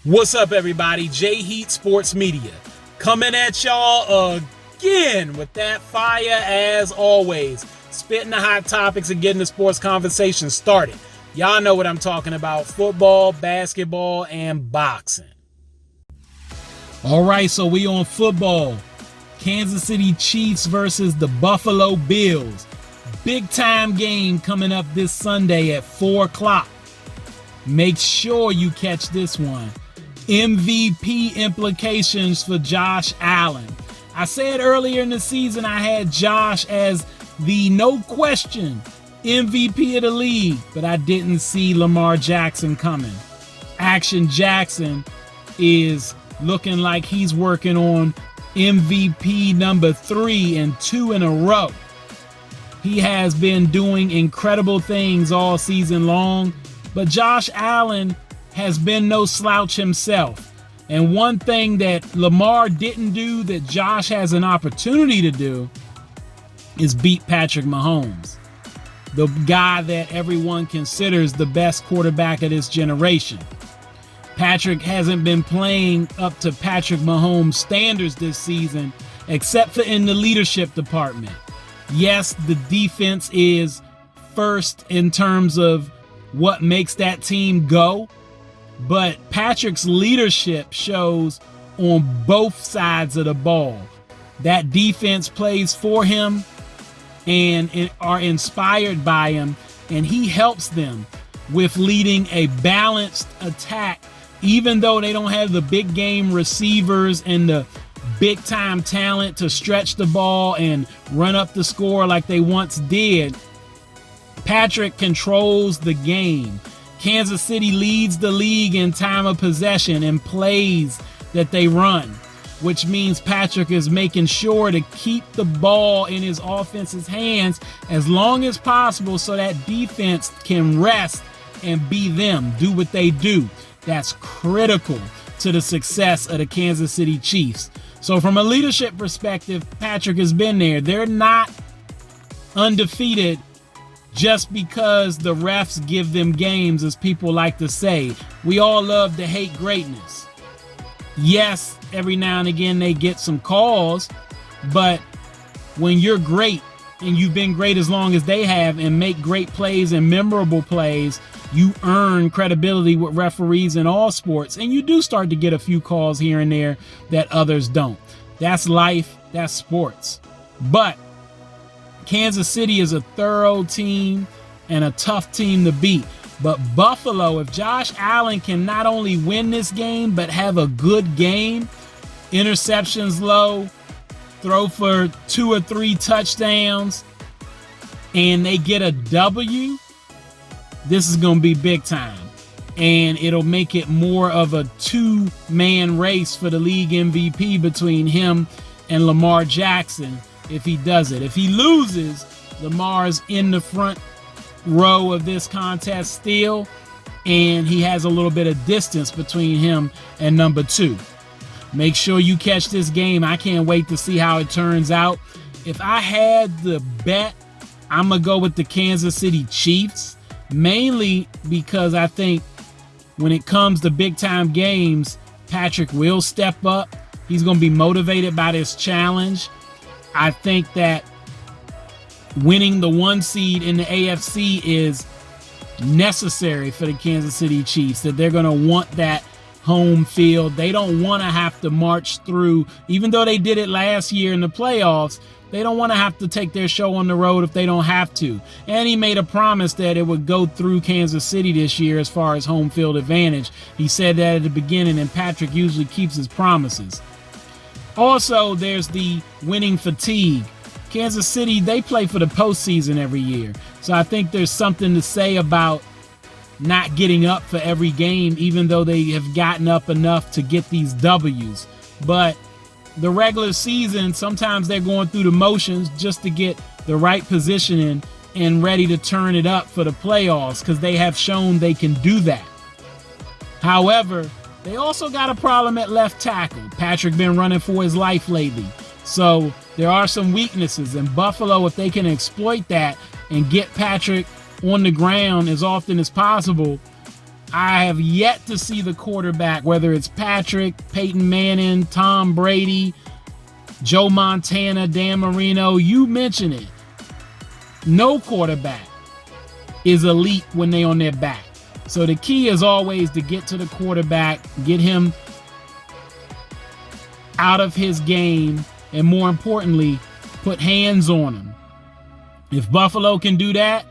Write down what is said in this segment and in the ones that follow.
What's up, everybody? J-Heat SportsMedia coming at y'all again with that fire as always. Spitting the hot topics and getting the sports conversation started. Y'all know what I'm talking about. Football, basketball, and boxing. All right, so we on football. Kansas City Chiefs versus the Buffalo Bills. Big time game coming up this Sunday at 4 o'clock. Make sure you catch this one. MVP implications for Josh Allen. I said earlier in the season I had Josh as the no question MVP of the league, but I didn't see Lamar Jackson coming. Action Jackson is looking like he's working on MVP number 3 and 2 in a row. He has been doing incredible things all season long, but Josh Allen has been no slouch himself. And one thing that Lamar didn't do that Josh has an opportunity to do is beat Patrick Mahomes, the guy that everyone considers the best quarterback of this generation. Patrick hasn't been playing up to Patrick Mahomes' standards this season, except for in the leadership department. Yes, the defense is first in terms of what makes that team go, but Patrick's leadership shows on both sides of the ball. That defense plays for him and are inspired by him, and he helps them with leading a balanced attack, even though they don't have the big game receivers and the big time talent to stretch the ball and run up the score like they once did. Patrick controls the game. Kansas City leads the league in time of possession and plays that they run, which means Patrick is making sure to keep the ball in his offense's hands as long as possible so that defense can rest and be them, do what they do. That's critical to the success of the Kansas City Chiefs. So from a leadership perspective, Patrick has been there. They're not undefeated just because the refs give them games, as people like to say. We all love to hate greatness. Yes, every now and again they get some calls, but when you're great and you've been great as long as they have and make great plays and memorable plays, you earn credibility with referees in all sports, and you do start to get a few calls here and there that others don't. That's life, that's sports. But Kansas City is a thorough team and a tough team to beat. But Buffalo, if Josh Allen can not only win this game, but have a good game, interceptions low, throw for 2 or 3 touchdowns, and they get a W, this is going to be big time. And it'll make it more of a 2-man race for the league MVP between him and Lamar Jackson if he does it. If he loses, Lamar's in the front row of this contest still, and he has a little bit of distance between him and number 2. Make sure you catch this game. I can't wait to see how it turns out. If I had the bet, I'm going to go with the Kansas City Chiefs, mainly because I think when it comes to big-time games, Patrick will step up. He's going to be motivated by this challenge. I think that winning the 1 seed in the AFC is necessary for the Kansas City Chiefs, that they're going to want that home field. They don't want to have to march through, even though they did it last year in the playoffs, they don't want to have to take their show on the road if they don't have to. And he made a promise that it would go through Kansas City this year as far as home field advantage. He said that at the beginning, and Patrick usually keeps his promises. Also, there's the winning fatigue. Kansas City, they play for the postseason every year. So I think there's something to say about not getting up for every game, even though they have gotten up enough to get these W's. But the regular season, sometimes they're going through the motions just to get the right positioning and ready to turn it up for the playoffs, because they have shown they can do that. However, they also got a problem at left tackle. Patrick been running for his life lately. So there are some weaknesses. And Buffalo, if they can exploit that and get Patrick on the ground as often as possible, I have yet to see the quarterback, whether it's Patrick, Peyton Manning, Tom Brady, Joe Montana, Dan Marino, you mention it. No quarterback is elite when they on their back. So the key is always to get to the quarterback, get him out of his game, and more importantly, put hands on him. If Buffalo can do that,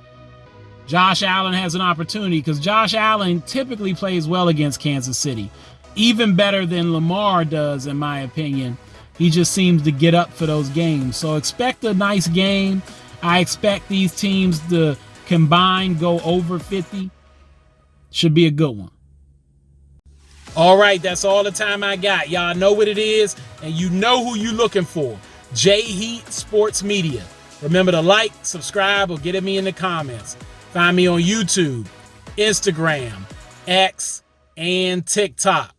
Josh Allen has an opportunity, because Josh Allen typically plays well against Kansas City. Even better than Lamar does, in my opinion. He just seems to get up for those games. So expect a nice game. I expect these teams to combine go over 50. Should be a good one. All right, that's all the time I got. Y'all know what it is, and you know who you looking for. J Heat Sports Media. Remember to like, subscribe, or get at me in the comments. Find me on YouTube, Instagram, X, and TikTok.